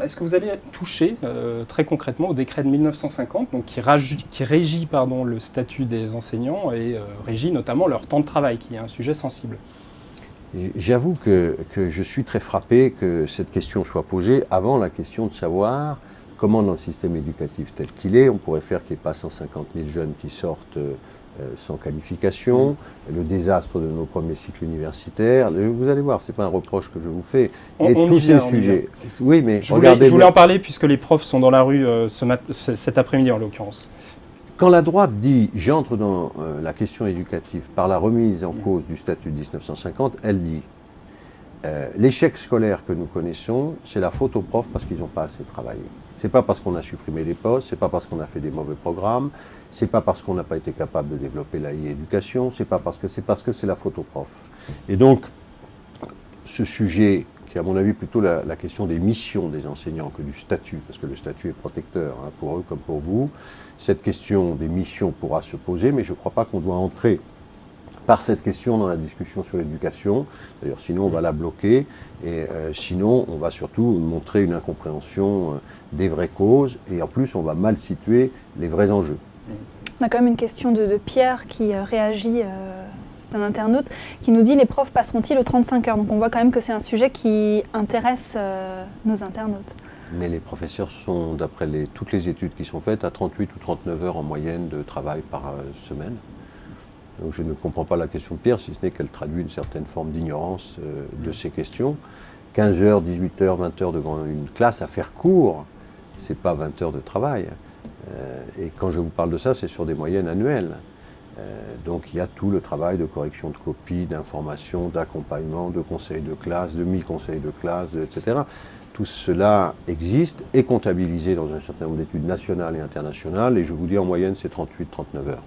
Est-ce que vous allez toucher très concrètement au décret de 1950, donc qui régit le statut des enseignants et régit notamment leur temps de travail, qui est un sujet sensible? J'avoue que je suis très frappé que cette question soit posée avant la question de savoir comment dans le système éducatif tel qu'il est, on pourrait faire qu'il n'y ait pas 150 000 jeunes qui sortent sans qualification, le désastre de nos premiers cycles universitaires. Vous allez voir, ce n'est pas un reproche que je vous fais. Et tous ces sujets. Oui, mais je voulais en parler puisque les profs sont dans la rue cet après-midi en l'occurrence. Quand la droite dit « j'entre dans la question éducative par la remise en cause du statut de 1950 », elle dit l'échec scolaire que nous connaissons, c'est la faute aux profs parce qu'ils n'ont pas assez travaillé. Ce n'est pas parce qu'on a supprimé des postes, ce n'est pas parce qu'on a fait des mauvais programmes, ce n'est pas parce qu'on n'a pas été capable de développer la e-éducation, c'est parce que c'est la faute aux profs. Et donc, ce sujet, qui est à mon avis plutôt la question des missions des enseignants que du statut, parce que le statut est protecteur pour eux comme pour vous, cette question des missions pourra se poser, mais je ne crois pas qu'on doit entrer par cette question dans la discussion sur l'éducation. D'ailleurs, sinon on va la bloquer, et sinon on va surtout montrer une incompréhension des vraies causes, et en plus on va mal situer les vrais enjeux. On a quand même une question de Pierre qui réagit, c'est un internaute, qui nous dit « Les profs passeront-ils aux 35 heures ?» Donc on voit quand même que c'est un sujet qui intéresse nos internautes. Mais les professeurs sont, d'après toutes les études qui sont faites, à 38 ou 39 heures en moyenne de travail par semaine. Donc je ne comprends pas la question de Pierre, si ce n'est qu'elle traduit une certaine forme d'ignorance de ces questions. 15 heures, 18 heures, 20 heures devant une classe à faire court, ce n'est pas 20 heures de travail. Et quand je vous parle de ça, c'est sur des moyennes annuelles. Donc il y a tout le travail de correction de copie, d'information, d'accompagnement, de conseil de classe, de mi-conseil de classe, etc. Tout cela existe, est comptabilisé dans un certain nombre d'études nationales et internationales, et je vous dis en moyenne c'est 38-39 heures.